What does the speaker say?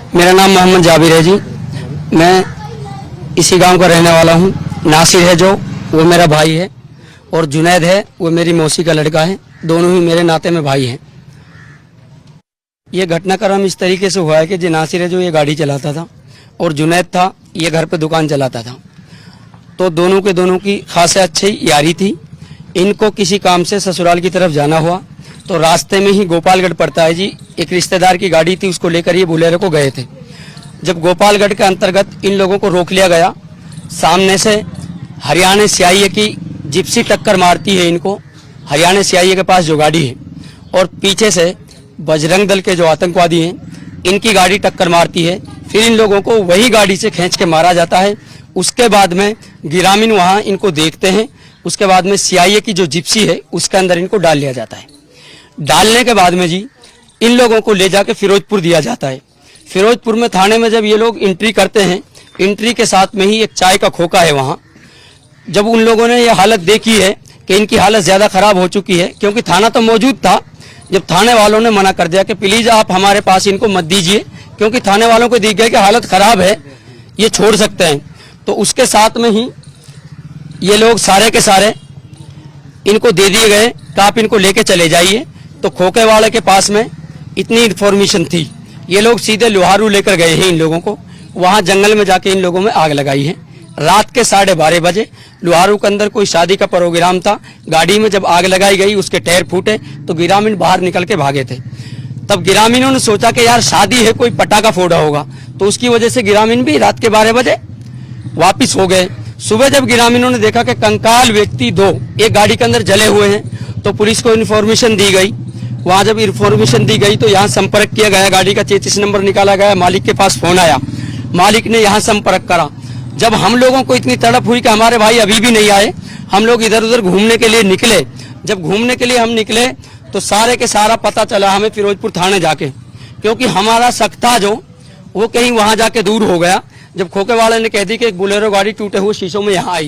मेरा नाम मोहम्मद जाबिर है जी। मैं इसी गांव का रहने वाला हूं। नासिर है जो, वो मेरा भाई है, और जुनैद है, वो मेरी मौसी का लड़का है। दोनों ही मेरे नाते में भाई हैं। ये घटनाक्रम इस तरीके से हुआ है कि जो नासिर है जो, ये गाड़ी चलाता था, और जुनैद था, ये घर पे दुकान चलाता था। तो दोनों की खासा अच्छी यारी थी। इनको किसी काम से ससुराल की तरफ जाना हुआ, तो रास्ते में ही गोपालगढ़ पड़ता है जी, एक रिश्तेदार की गाड़ी थी, उसको लेकर ये बुलेरो को गए थे। जब गोपालगढ़ के अंतर्गत इन लोगों को रोक लिया गया, सामने से हरियाणा सीआईए की जिप्सी टक्कर मारती है इनको, हरियाणा सीआईए के पास जो गाड़ी है, और पीछे से बजरंग दल के जो आतंकवादी हैं, इनकी गाड़ी टक्कर मारती है। फिर इन लोगों को वही गाड़ी से खींच के मारा जाता है। उसके बाद में ग्रामीण वहाँ इनको देखते हैं। उसके बाद में सीआईए की जो जिप्सी है, उसके अंदर इनको डाल लिया जाता है। डालने के बाद में जी, इन लोगों को ले जाके फिरोजपुर दिया जाता है। फिरोजपुर में थाने में जब ये लोग एंट्री करते हैं, एंट्री के साथ में ही एक चाय का खोखा है वहाँ। जब उन लोगों ने ये हालत देखी है कि इनकी हालत ज़्यादा ख़राब हो चुकी है, क्योंकि थाना तो मौजूद था, जब थाने वालों ने मना कर दिया कि प्लीज़ आप हमारे पास इनको मत दीजिए, क्योंकि थाने वालों को दिख गया कि हालत ख़राब है, ये छोड़ सकते हैं, तो उसके साथ में ही ये लोग सारे के सारे इनको दे दिए गए कि आप इनको लेके चले जाइए। तो खोखे वाले के पास में इतनी इन्फॉर्मेशन थी, ये लोग सीधे लोहारू लेकर गए हैं इन लोगों को। वहाँ जंगल में जाके इन लोगों में आग लगाई है। रात के 12:30 बजे लोहारू के अंदर कोई शादी का प्रोग्राम था। गाड़ी में जब आग लगाई गई, उसके टायर फूटे, तो ग्रामीण बाहर निकल के भागे थे। तब ग्रामीणों ने सोचा कि यार शादी है, कोई पटाखा फोड़ा होगा, तो उसकी वजह से ग्रामीण भी रात के 12 बजे वापिस हो गए। सुबह जब ग्रामीणों ने देखा कि कंकाल व्यक्ति 2 एक गाड़ी के अंदर जले हुए हैं, तो पुलिस को इन्फॉर्मेशन दी गई। वहां जब इन्फॉर्मेशन दी गई तो यहाँ संपर्क किया गया, गाड़ी का 33 नंबर निकाला गया, मालिक के पास फोन आया, मालिक ने यहाँ संपर्क करा। जब हम लोगों को इतनी तड़प हुई कि हमारे भाई अभी भी नहीं आए, हम लोग इधर उधर घूमने के लिए निकले। जब घूमने के लिए हम निकले तो सारे के सारा पता चला हमें फिरोजपुर थाने जाके, क्योंकि हमारा शक था जो, वो कहीं वहां जाके दूर हो गया। जब खोखे वाले ने कह दी कि एक बोलेरो गाड़ी टूटे हुए शीशों में यहाँ आई।